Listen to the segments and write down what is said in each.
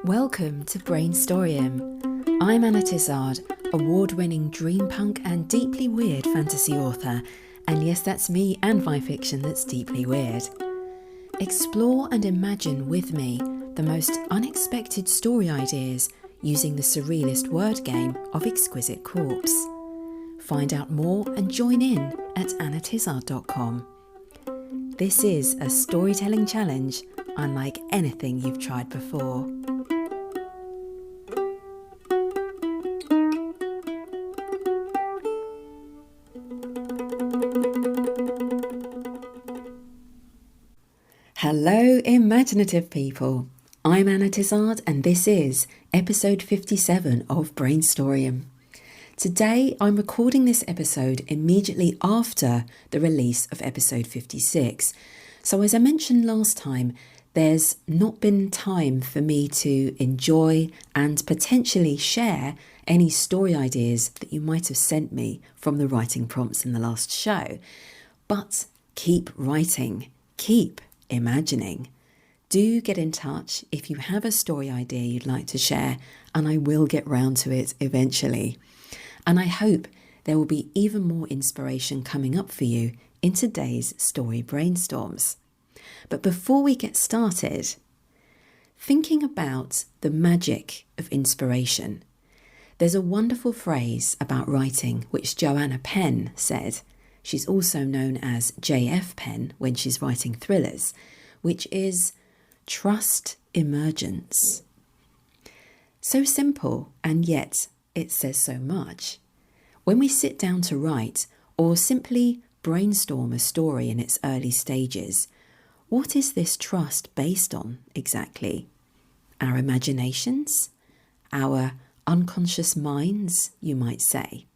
Welcome to Brainstorium. I'm Anna Tizard, award-winning dream punk and deeply weird fantasy author. And yes, that's me and my fiction that's deeply weird. Explore and imagine with me the most unexpected story ideas using the surrealist word game of Exquisite Corpse. Find out more and join in at annatizard.com. This is a storytelling challenge unlike anything you've tried before. Hello, imaginative people. I'm Anna Tizard and this is episode 57 of Brainstorium. Today I'm recording this episode immediately after the release of episode 56. So as I mentioned last time, there's not been time for me to enjoy and potentially share any story ideas that you might have sent me from the writing prompts in the last show. But keep writing, keep imagining. Do get in touch if you have a story idea you'd like to share, and I will get round to it eventually. And I hope there will be even more inspiration coming up for you in today's story brainstorms. But before we get started, thinking about the magic of inspiration, there's a wonderful phrase about writing which Joanna Penn said. She's also known as J.F. Penn when she's writing thrillers, which is trust emergence. So simple, and yet it says so much. When we sit down to write or simply brainstorm a story in its early stages, what is this trust based on exactly? Our imaginations? Our unconscious minds, you might say?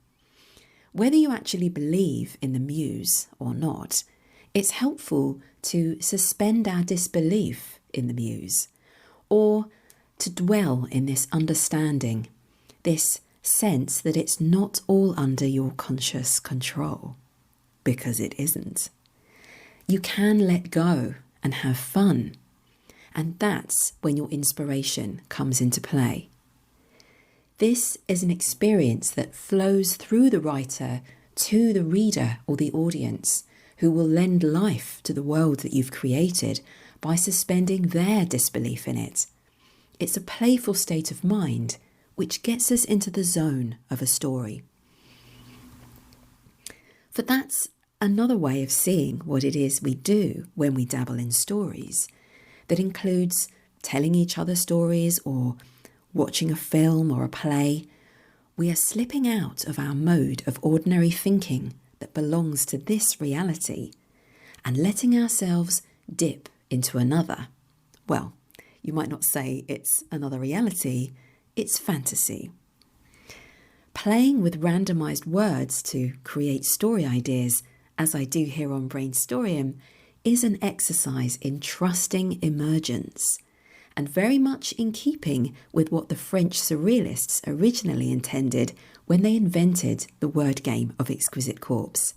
Whether you actually believe in the muse or not, it's helpful to suspend our disbelief in the muse, or to dwell in this understanding, this sense that it's not all under your conscious control, because it isn't. You can let go and have fun, and that's when your inspiration comes into play. This is an experience that flows through the writer to the reader or the audience, who will lend life to the world that you've created by suspending their disbelief in it. It's a playful state of mind which gets us into the zone of a story. For that's another way of seeing what it is we do when we dabble in stories. That includes telling each other stories or watching a film or a play. We are slipping out of our mode of ordinary thinking that belongs to this reality and letting ourselves dip into another. Well, you might not say it's another reality, it's fantasy. Playing with randomized words to create story ideas, as I do here on Brainstorium, is an exercise in trusting emergence, and very much in keeping with what the French surrealists originally intended when they invented the word game of Exquisite Corpse.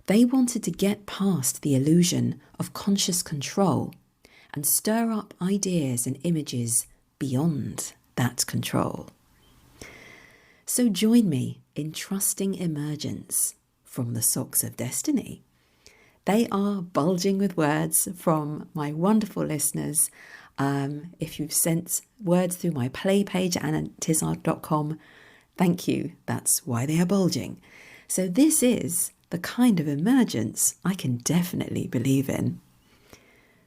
They wanted to get past the illusion of conscious control and stir up ideas and images beyond that control. So join me in trusting emergence from the socks of destiny. They are bulging with words from my wonderful listeners. If you've sent words through my play page at annatizard.com, thank you. That's why they are bulging. So this is the kind of emergence I can definitely believe in.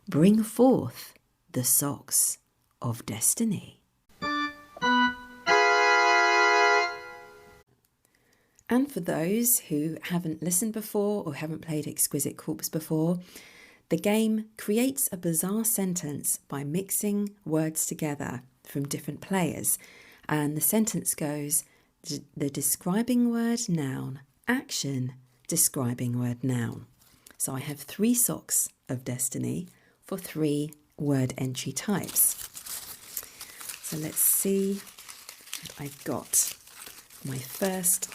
Bring forth the socks of destiny. And for those who haven't listened before or haven't played Exquisite Corpse before, the game creates a bizarre sentence by mixing words together from different players. And the sentence goes, the describing word noun, action, describing word noun. So I have 3 socks of destiny for 3 word entry types. So let's see what I've got. My first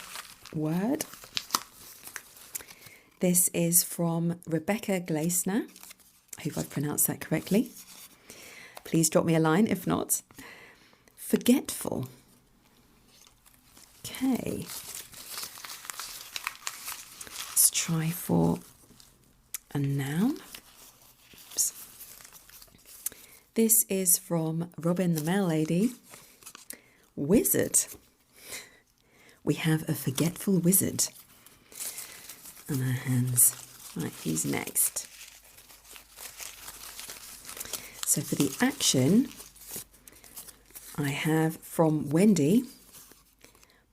word. This is from Rebecca Gleisner. I hope I've pronounced that correctly. Please drop me a line if not. Forgetful. Okay. Let's try for a noun. Oops. This is from Robin the Mail Lady. Wizard. We have a forgetful wizard on our hands. Right, who's next? So for the action, I have from Wendy,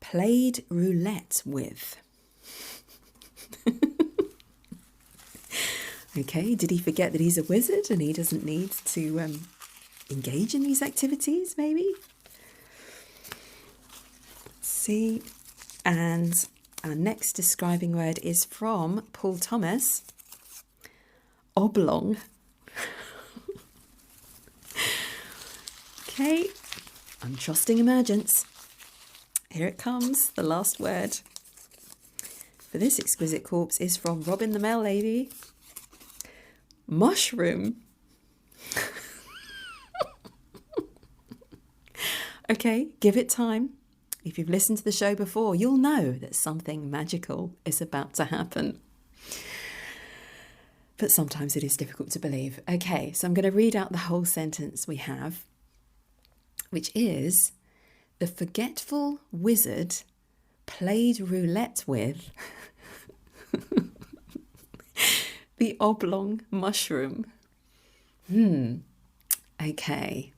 played roulette with. Okay, did he forget that he's a wizard and he doesn't need to engage in these activities, maybe? Let's see. And our next describing word is from Paul Thomas, oblong. Okay, I'm trusting emergence. Here it comes, the last word for this exquisite corpse is from Robin the Mail Lady. Mushroom. Okay, give it time. If you've listened to the show before, you'll know that something magical is about to happen. But sometimes it is difficult to believe. Okay, so I'm going to read out the whole sentence we have, which is, the forgetful wizard played roulette with the oblong mushroom. Okay.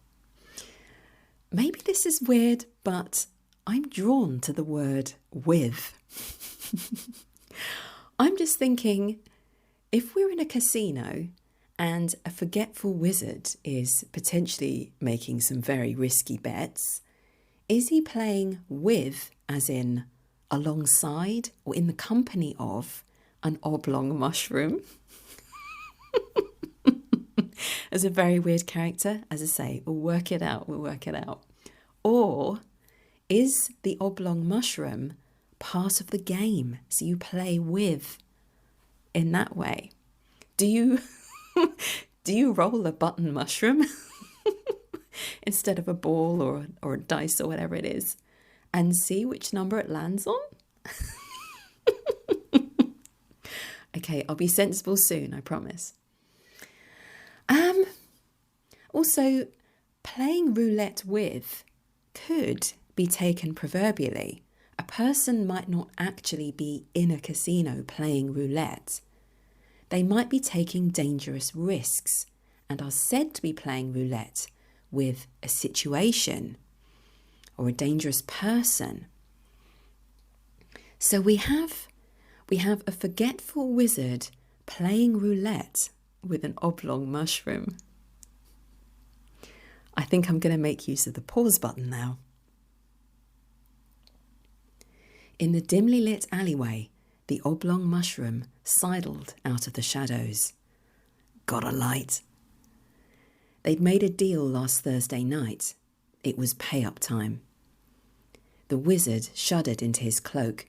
Maybe this is weird, but I'm drawn to the word with. I'm just thinking, if we're in a casino and a forgetful wizard is potentially making some very risky bets, is he playing with, as in alongside or in the company of, an oblong mushroom? As a very weird character, as I say, we'll work it out. Or is the oblong mushroom part of the game? So you play with in that way. Do you roll a button mushroom instead of a ball or a dice or whatever it is and see which number it lands on? Okay, I'll be sensible soon, I promise. Also, playing roulette with could be taken proverbially. A person might not actually be in a casino playing roulette. They might be taking dangerous risks and are said to be playing roulette with a situation or a dangerous person. So we have a forgetful wizard playing roulette with an oblong mushroom. I think I'm going to make use of the pause button now. In the dimly lit alleyway, the oblong mushroom sidled out of the shadows. Got a light? They'd made a deal last Thursday night. It was pay-up time. The wizard shuddered into his cloak.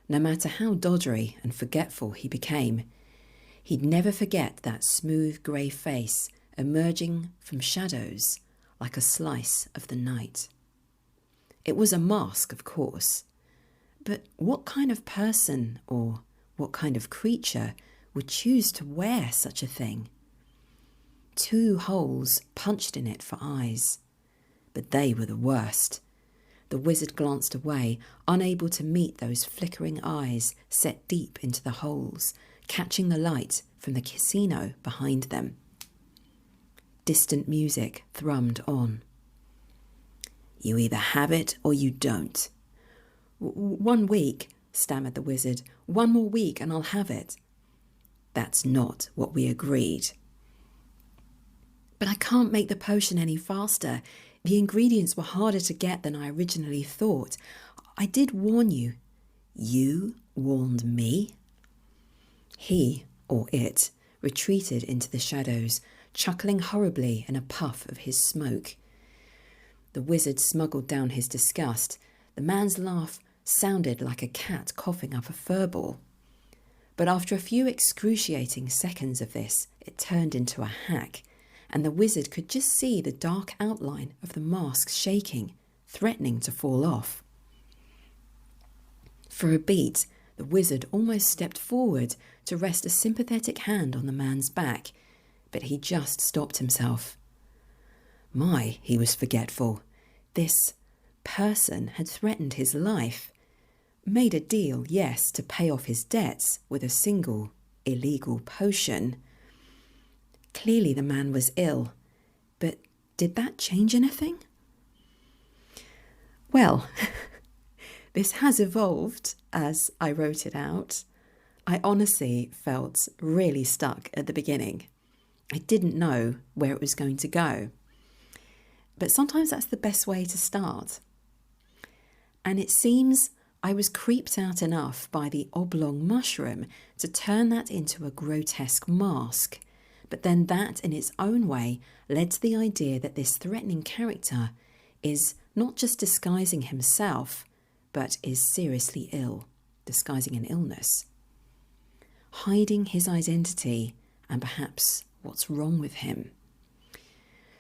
No matter how doddery and forgetful he became, he'd never forget that smooth grey face emerging from shadows like a slice of the night. It was a mask, of course, but what kind of person or what kind of creature would choose to wear such a thing? 2 holes punched in it for eyes, but they were the worst. The wizard glanced away, unable to meet those flickering eyes set deep into the holes, catching the light from the casino behind them. Distant music thrummed on. You either have it or you don't. 1 week, stammered the wizard. 1 more week and I'll have it. That's not what we agreed. But I can't make the potion any faster. The ingredients were harder to get than I originally thought. I did warn you. You warned me? He, or it, retreated into the shadows, chuckling horribly in a puff of his smoke. The wizard smuggled down his disgust. The man's laugh sounded like a cat coughing up a fur ball. But after a few excruciating seconds of this, it turned into a hack, and the wizard could just see the dark outline of the mask shaking, threatening to fall off. For a beat, the wizard almost stepped forward to rest a sympathetic hand on the man's back, but he just stopped himself. My, he was forgetful. This person had threatened his life. Made a deal, yes, to pay off his debts with a single illegal potion. Clearly the man was ill, but did that change anything? Well, this has evolved as I wrote it out. I honestly felt really stuck at the beginning. I didn't know where it was going to go. But sometimes that's the best way to start. And it seems I was creeped out enough by the oblong mushroom to turn that into a grotesque mask. But then that in its own way led to the idea that this threatening character is not just disguising himself, but is seriously ill, disguising an illness, hiding his identity and perhaps what's wrong with him.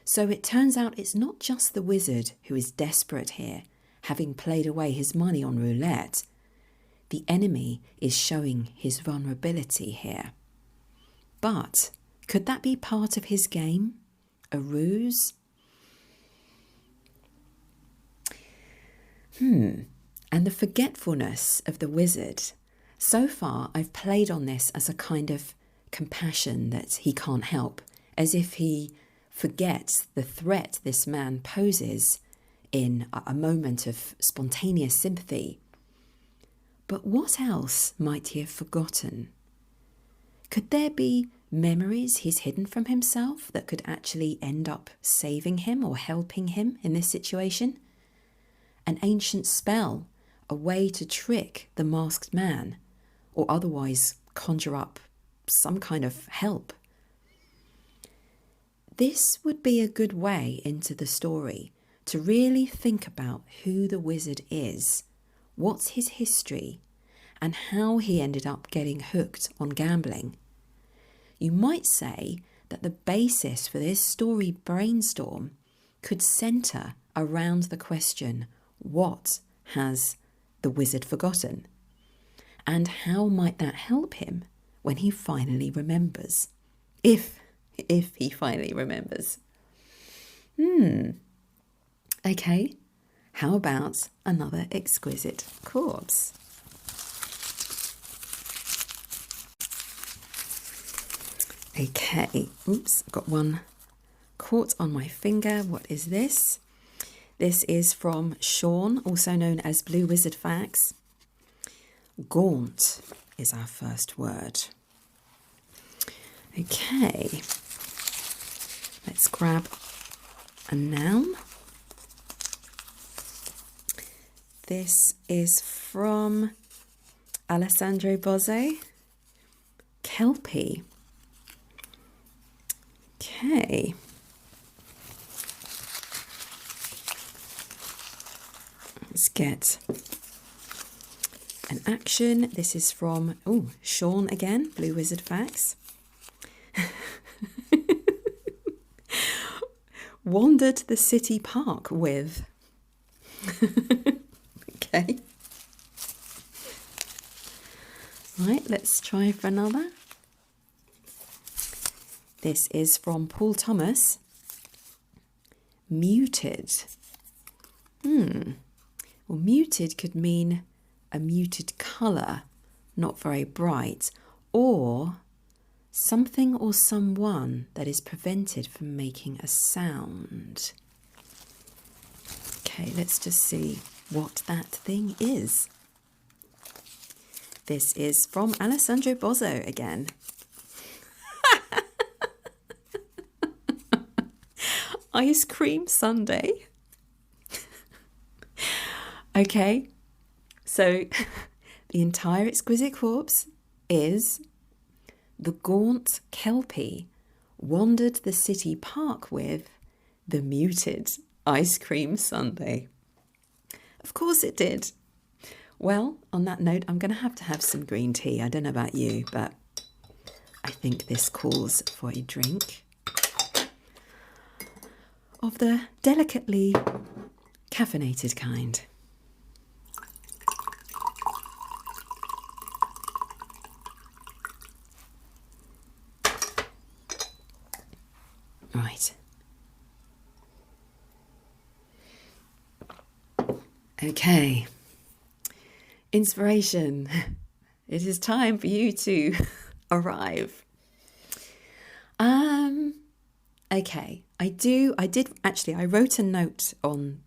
So it turns out it's not just the wizard who is desperate here, having played away his money on roulette. The enemy is showing his vulnerability here. But could that be part of his game? A ruse? And the forgetfulness of the wizard. So far, I've played on this as a kind of compassion that he can't help, as if he forgets the threat this man poses in a moment of spontaneous sympathy. But what else might he have forgotten? Could there be memories he's hidden from himself that could actually end up saving him or helping him in this situation? An ancient spell, a way to trick the masked man, or otherwise conjure up some kind of help. This would be a good way into the story to really think about who the wizard is, what's his history, and how he ended up getting hooked on gambling. You might say that the basis for this story brainstorm could centre around the question, what has the wizard forgotten? And how might that help him when he finally remembers? If he finally remembers. Okay, how about another exquisite corpse? Okay, oops, got one caught on my finger. What is this? This is from Sean, also known as Blue Wizard Facts. Gaunt is our first word. Okay, let's grab a noun. This is from Alessandro Bozzo. Kelpie. Okay. Let's get an action. This is from, Sean again, Blue Wizard Facts. Wandered the city park with. Okay. Right, let's try for another. This is from Paul Thomas. Muted. Well, muted could mean a muted colour, not very bright, or something or someone that is prevented from making a sound. Okay, let's just see what that thing is. This is from Alessandro Bozzo again. Ice cream sundae. Okay, so the entire Exquisite Corpse is the gaunt Kelpie wandered the city park with the muted ice cream sundae. Of course it did. Well, on that note, I'm going to have some green tea. I don't know about you, but I think this calls for a drink. of the delicately caffeinated kind. Right. Okay. Inspiration. It is time for you to arrive. Okay. I wrote a note on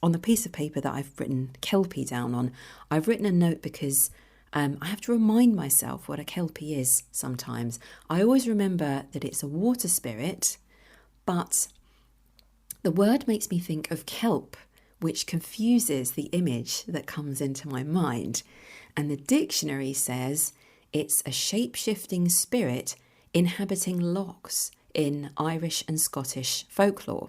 the piece of paper that I've written Kelpie down on. I've written a note because I have to remind myself what a Kelpie is sometimes. I always remember that it's a water spirit, but the word makes me think of kelp, which confuses the image that comes into my mind. And the dictionary says it's a shape-shifting spirit inhabiting lochs in Irish and Scottish folklore.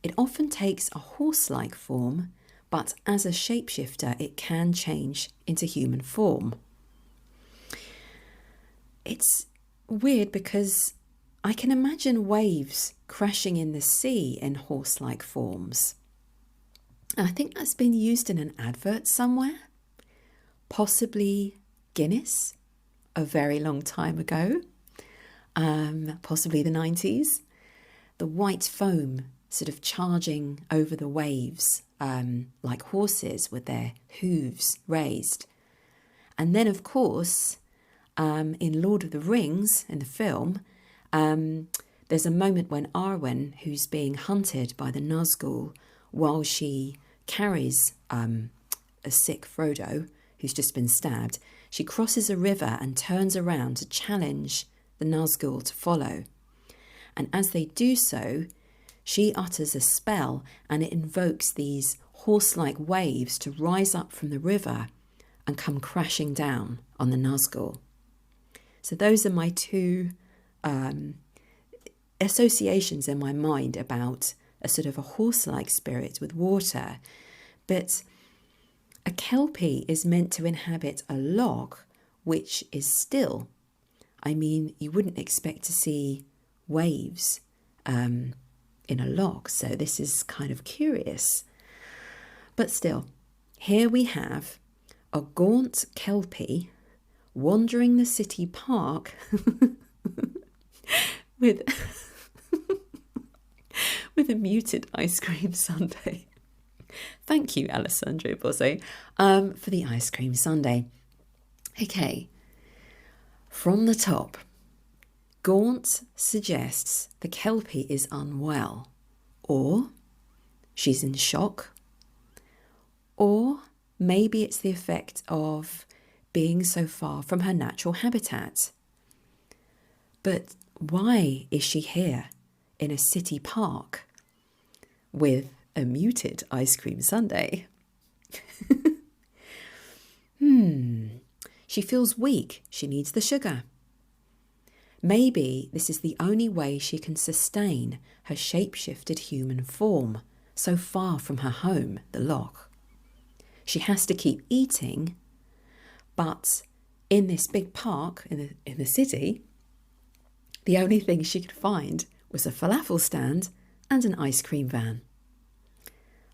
It often takes a horse-like form, but as a shapeshifter, it can change into human form. It's weird because I can imagine waves crashing in the sea in horse-like forms. And I think that's been used in an advert somewhere, possibly Guinness, a very long time ago, possibly the 90s. The white foam sort of charging over the waves like horses with their hooves raised. And then, of course, in Lord of the Rings, in the film, there's a moment when Arwen, who's being hunted by the Nazgul, while she carries a sick Frodo, who's just been stabbed, she crosses a river and turns around to challenge the Nazgul to follow. And as they do so, she utters a spell and it invokes these horse-like waves to rise up from the river and come crashing down on the Nazgul. So those are my two associations in my mind about a sort of a horse-like spirit with water. But a Kelpie is meant to inhabit a loch, which is still. I mean, you wouldn't expect to see waves in a loch, so this is kind of curious. But still, here we have a gaunt Kelpie wandering the city park with a muted ice cream sundae. Thank you, Alessandro Bozzo, for the ice cream sundae. Okay, from the top, Gaunt suggests the Kelpie is unwell, or she's in shock, or maybe it's the effect of being so far from her natural habitat. But why is she here in a city park with a muted ice cream sundae? She feels weak. She needs the sugar. Maybe this is the only way she can sustain her shape-shifted human form so far from her home, the loch. She has to keep eating, but in this big park in the city, the only thing she could find was a falafel stand and an ice cream van.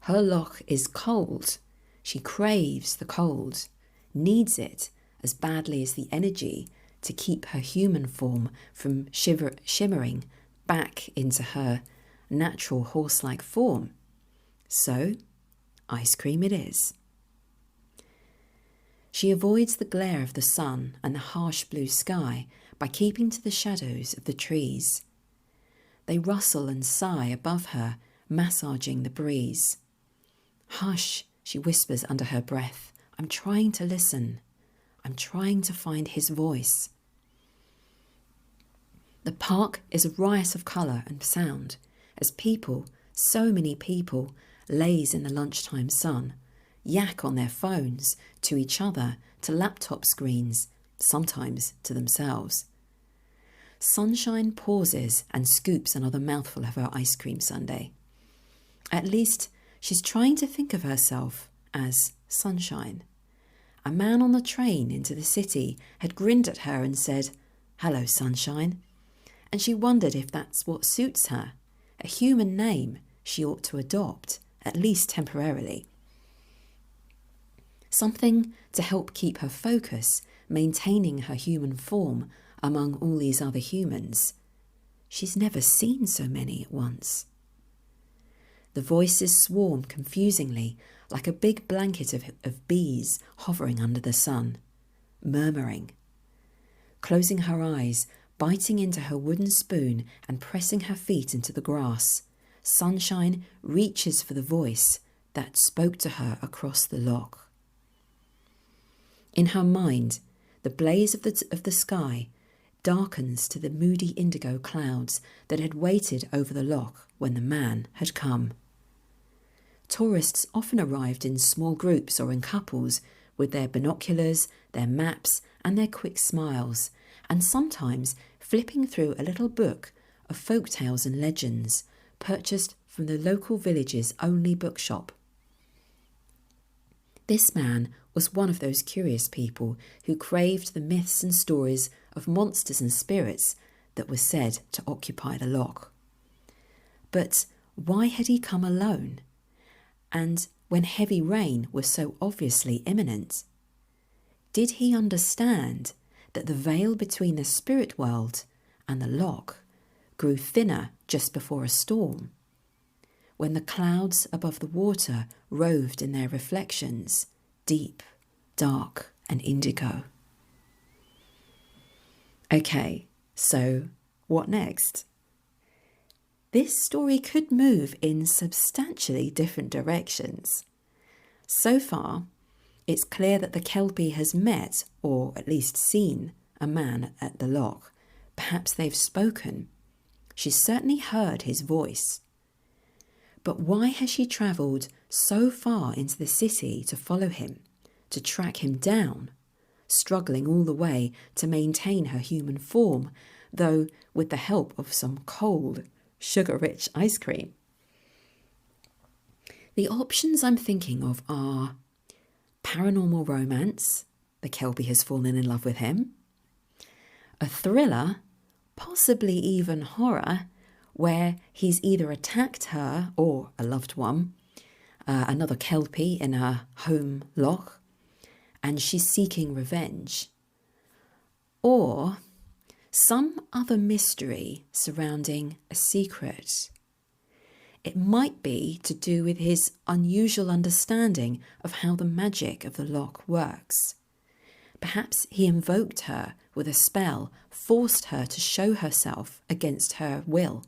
Her loch is cold. She craves the cold, needs it as badly as the energy to keep her human form from shimmering back into her natural horse-like form. So, ice cream it is. She avoids the glare of the sun and the harsh blue sky by keeping to the shadows of the trees. They rustle and sigh above her, massaging the breeze. Hush, she whispers under her breath. I'm trying to listen. I'm trying to find his voice. The park is a riot of colour and sound as people, so many people, laze in the lunchtime sun, yak on their phones, to each other, to laptop screens, sometimes to themselves. Sunshine pauses and scoops another mouthful of her ice cream sundae. At least she's trying to think of herself as sunshine. A man on the train into the city had grinned at her and said, "Hello, sunshine." And she wondered if that's what suits her, a human name she ought to adopt, at least temporarily. Something to help keep her focus, maintaining her human form among all these other humans. She's never seen so many at once. The voices swarm confusingly, like a big blanket of bees hovering under the sun, murmuring. Closing her eyes, biting into her wooden spoon and pressing her feet into the grass, Sunshine reaches for the voice that spoke to her across the loch. In her mind, the blaze of the sky darkens to the moody indigo clouds that had waited over the loch when the man had come. Tourists often arrived in small groups or in couples with their binoculars, their maps and their quick smiles, and sometimes flipping through a little book of folk tales and legends purchased from the local village's only bookshop. This man was one of those curious people who craved the myths and stories of monsters and spirits that were said to occupy the loch. But why had he come alone? And when heavy rain was so obviously imminent? Did he understand that the veil between the spirit world and the loch grew thinner just before a storm, when the clouds above the water roved in their reflections, deep, dark and indigo? Okay, so what next? This story could move in substantially different directions. So far, it's clear that the Kelpie has met, or at least seen, a man at the loch. Perhaps they've spoken. She's certainly heard his voice. But why has she travelled so far into the city to follow him, to track him down, struggling all the way to maintain her human form, though with the help of some cold, sugar-rich ice cream? The options I'm thinking of are paranormal romance, the Kelpie has fallen in love with him, a thriller, possibly even horror, where he's either attacked her or a loved one, another Kelpie in her home loch, and she's seeking revenge, or some other mystery surrounding a secret. It might be to do with his unusual understanding of how the magic of the loch works. Perhaps he invoked her with a spell, forced her to show herself against her will,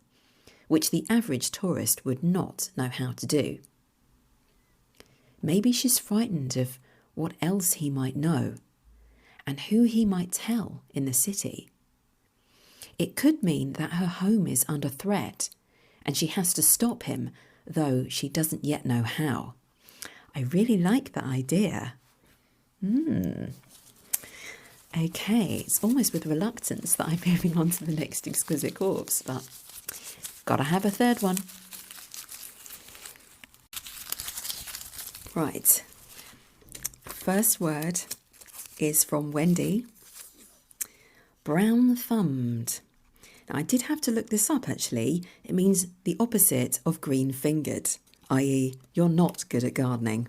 which the average tourist would not know how to do. Maybe she's frightened of what else he might know and who he might tell in the city. It could mean that her home is under threat and she has to stop him, though she doesn't yet know how. I really like that idea. Okay, it's almost with reluctance that I'm moving on to the next Exquisite Corpse, but gotta have a third one. Right. First word is from Wendy. Brown-thumbed. Now, I did have to look this up, actually. It means the opposite of green-fingered, i.e. you're not good at gardening.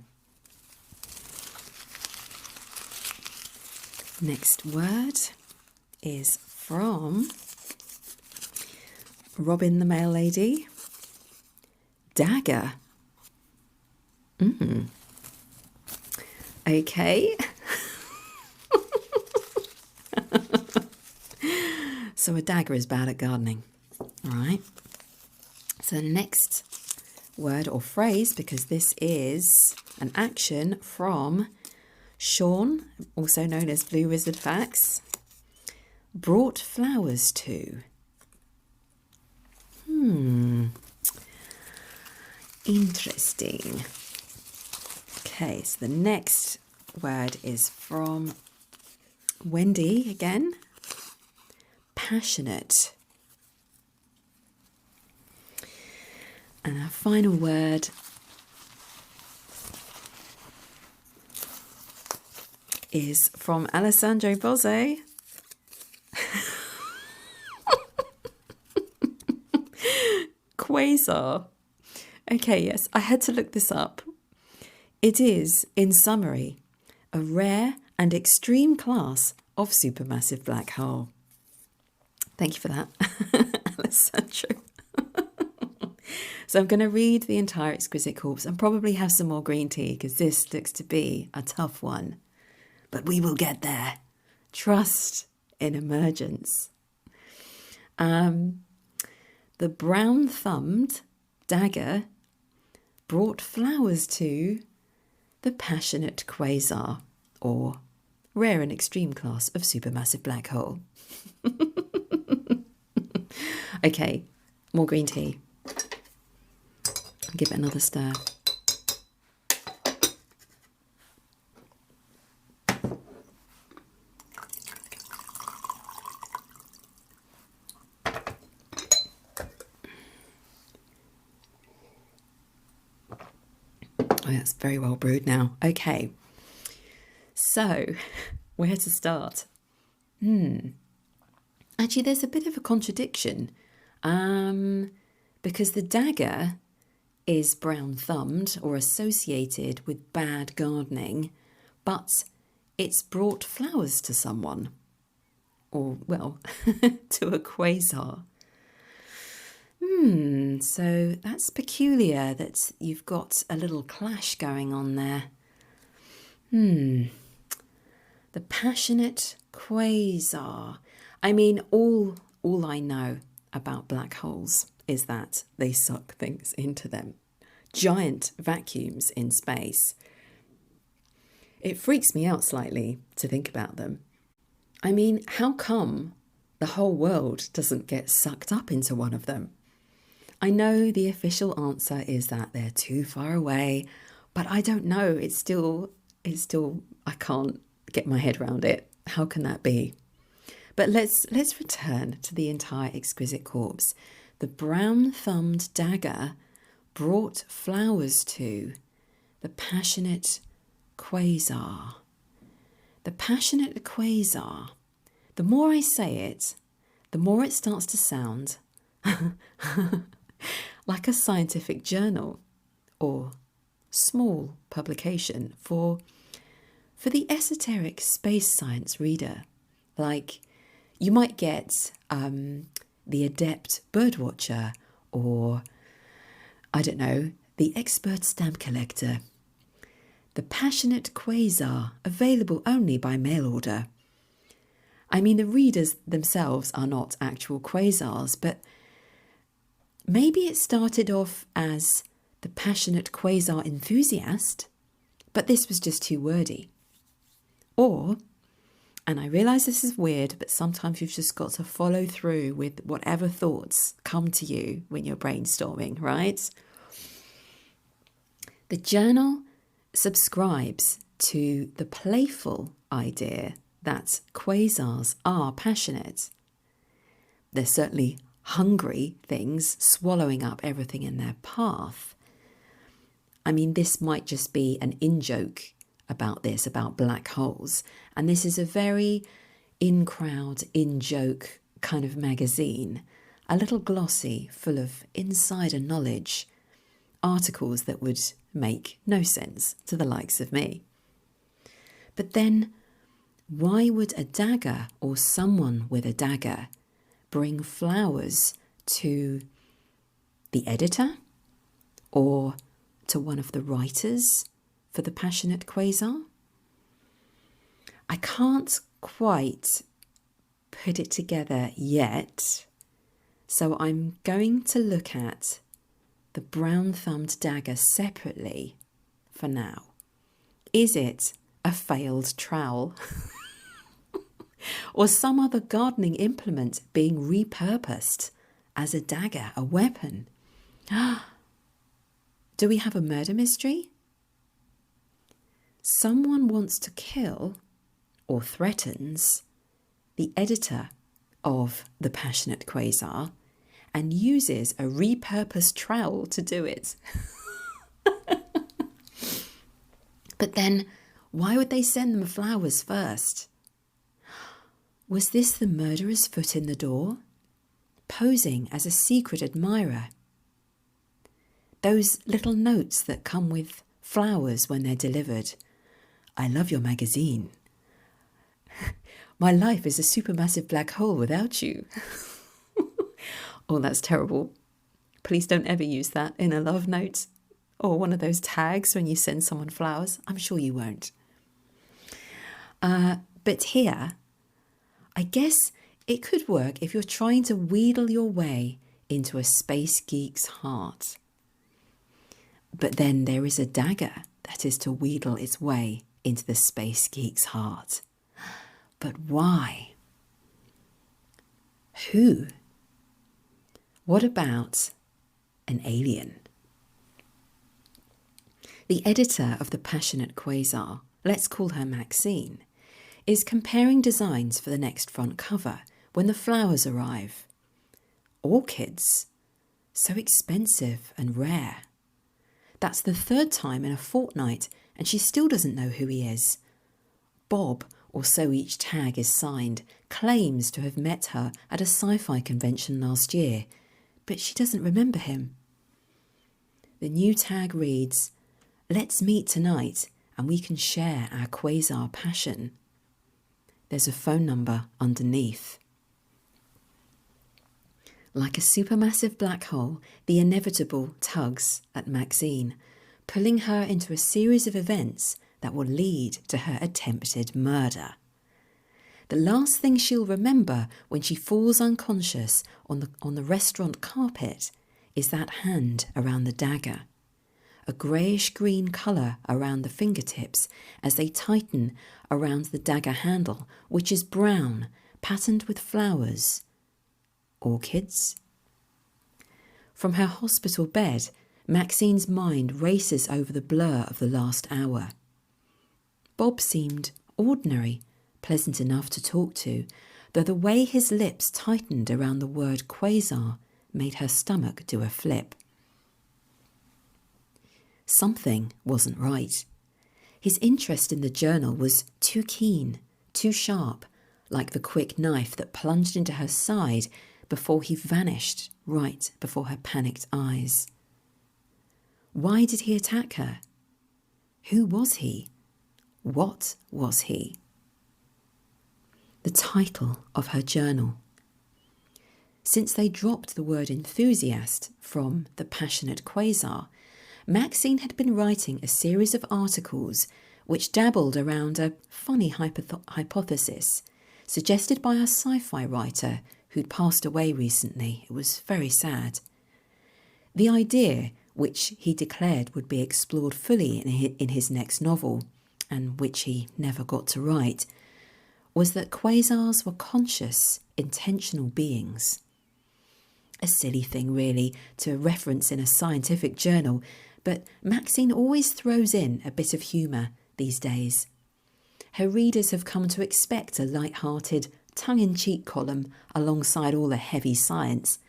Next word is from Robin the Mail Lady. Dagger. Okay. So a dagger is bad at gardening. All right. So the next word or phrase, because this is an action from Sean, also known as Blue Wizard Facts. Brought flowers to. Interesting. Okay, so the next word is from Wendy again. Passionate. And our final word is from Alessandro Bose. Quasar. Okay, yes, I had to look this up. It is, in summary, a rare and extreme class of supermassive black hole. Thank you for that, Alessandro. So I'm going to read the entire Exquisite Corpse and probably have some more green tea because this looks to be a tough one. But we will get there. Trust in emergence. The brown-thumbed dagger brought flowers to the passionate quasar, or rare and extreme class of supermassive black hole. Okay, more green tea. I'll give it another stir. Oh, that's very well brewed now. Okay, so where to start? Actually, there's a bit of a contradiction because the dagger is brown-thumbed or associated with bad gardening, but it's brought flowers to someone, or, well, to a quasar. So that's peculiar that you've got a little clash going on there. The passionate quasar. I mean, all I know about black holes is that they suck things into them. Giant vacuums in space. It freaks me out slightly to think about them. I mean, how come the whole world doesn't get sucked up into one of them? I know the official answer is that they're too far away, but I don't know. It's still, I can't get my head around it. How can that be? But let's return to the entire Exquisite Corpse. The brown-thumbed dagger brought flowers to the passionate quasar. The passionate quasar. The more I say it, the more it starts to sound like a scientific journal or small publication for the esoteric space science reader. Like, you might get the adept birdwatcher, or, I don't know, the expert stamp collector. The passionate quasar, available only by mail order. I mean, the readers themselves are not actual quasars, but maybe it started off as the passionate quasar enthusiast, but this was just too wordy. Or, and I realise this is weird, but sometimes you've just got to follow through with whatever thoughts come to you when you're brainstorming, right? The journal subscribes to the playful idea that quasars are passionate. They're certainly hungry things, swallowing up everything in their path. I mean, this might just be an in-joke about black holes. And this is a very in-crowd, in-joke kind of magazine. A little glossy, full of insider knowledge. Articles that would make no sense to the likes of me. But then, why would a dagger or someone with a dagger bring flowers to the editor or to one of the writers for the passionate quasar? I can't quite put it together yet, so I'm going to look at the brown-thumbed dagger separately for now. Is it a failed trowel? Or some other gardening implement being repurposed as a dagger, a weapon? Do we have a murder mystery? Someone wants to kill, or threatens, the editor of the passionate quasar and uses a repurposed trowel to do it. But then, why would they send them flowers first? Was this the murderer's foot in the door, posing as a secret admirer? Those little notes that come with flowers when they're delivered. I love your magazine. My life is a supermassive black hole without you. Oh, that's terrible. Please don't ever use that in a love note or one of those tags when you send someone flowers. I'm sure you won't. But here, I guess it could work if you're trying to wheedle your way into a space geek's heart. But then there is a dagger that is to wheedle its way into the space geek's heart. But why? Who? What about an alien? The editor of The Passionate Quasar, let's call her Maxine, is comparing designs for the next front cover when the flowers arrive. Orchids? So expensive and rare. That's the third time in a fortnight and she still doesn't know who he is. Bob, or so each tag is signed, claims to have met her at a sci-fi convention last year, but she doesn't remember him. The new tag reads, "Let's meet tonight and we can share our quasar passion." There's a phone number underneath. Like a supermassive black hole, the inevitable tugs at Maxine, pulling her into a series of events that will lead to her attempted murder. The last thing she'll remember when she falls unconscious on the restaurant carpet is that hand around the dagger, a greyish-green colour around the fingertips as they tighten around the dagger handle, which is brown, patterned with flowers. Orchids? From her hospital bed, Maxine's mind races over the blur of the last hour. Bob seemed ordinary, pleasant enough to talk to, though the way his lips tightened around the word quasar made her stomach do a flip. Something wasn't right. His interest in the journal was too keen, too sharp, like the quick knife that plunged into her side before he vanished right before her panicked eyes. Why did he attack her? Who was he? What was he? The title of her journal. Since they dropped the word enthusiast from The Passionate Quasar, Maxine had been writing a series of articles which dabbled around a funny hypothesis suggested by a sci-fi writer who'd passed away recently. It was very sad. The idea, which he declared would be explored fully in his next novel, and which he never got to write, was that quasars were conscious, intentional beings. A silly thing, really, to reference in a scientific journal, but Maxine always throws in a bit of humour these days. Her readers have come to expect a light-hearted, tongue-in-cheek column alongside all the heavy science.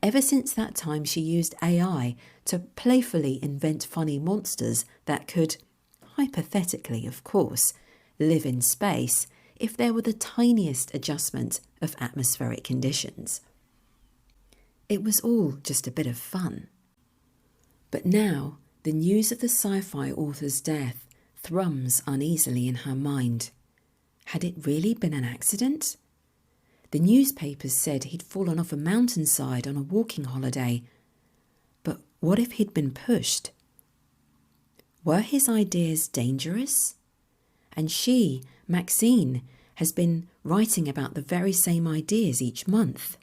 Ever since that time she used AI to playfully invent funny monsters that could, hypothetically of course, live in space if there were the tiniest adjustment of atmospheric conditions. It was all just a bit of fun. But now the news of the sci-fi author's death thrums uneasily in her mind. Had it really been an accident? The newspapers said he'd fallen off a mountainside on a walking holiday. But what if he'd been pushed? Were his ideas dangerous? And she, Maxine, has been writing about the very same ideas each month.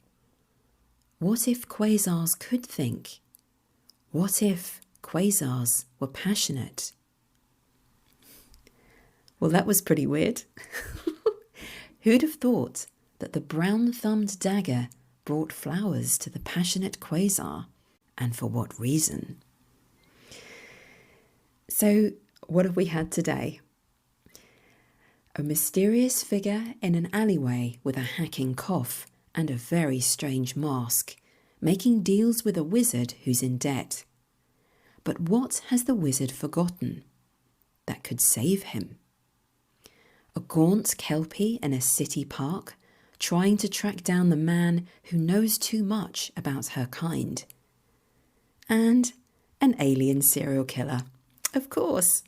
What if quasars could think? What if quasars were passionate? Well, that was pretty weird. Who'd have thought that the brown-thumbed dagger brought flowers to the passionate quasar, and for what reason? So, what have we had today? A mysterious figure in an alleyway with a hacking cough and a very strange mask, making deals with a wizard who's in debt. But what has the wizard forgotten that could save him? A gaunt kelpie in a city park, trying to track down the man who knows too much about her kind. And an alien serial killer. Of course.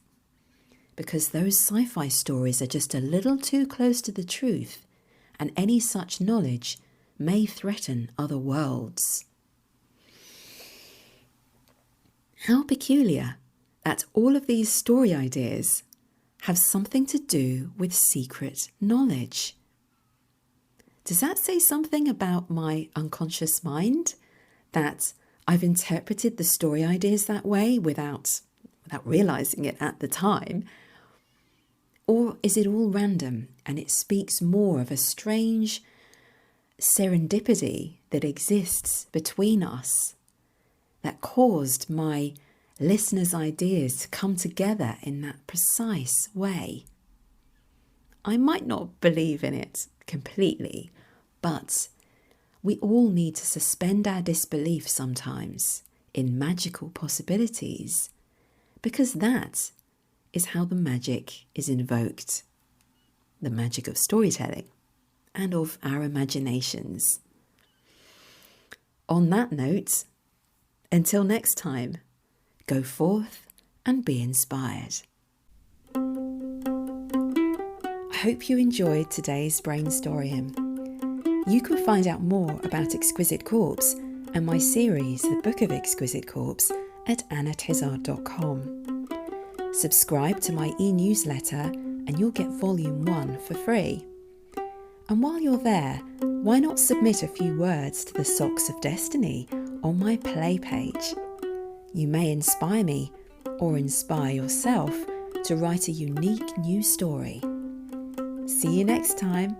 Because those sci-fi stories are just a little too close to the truth, and any such knowledge may threaten other worlds. How peculiar that all of these story ideas have something to do with secret knowledge. Does that say something about my unconscious mind? That I've interpreted the story ideas that way without realizing it at the time? Or is it all random and it speaks more of a strange serendipity that exists between us that caused my listeners' ideas to come together in that precise way? I might not believe in it completely, but we all need to suspend our disbelief sometimes in magical possibilities, because that is how the magic is invoked. The magic of storytelling and of our imaginations. On that note, until next time, go forth and be inspired. I hope you enjoyed today's Brainstorium. You can find out more about Exquisite Corpse and my series, The Book of Exquisite Corpse, at annatizard.com. Subscribe to my e-newsletter and you'll get Volume 1 for free. And while you're there, why not submit a few words to the Socks of Destiny on my play page? You may inspire me or inspire yourself to write a unique new story. See you next time.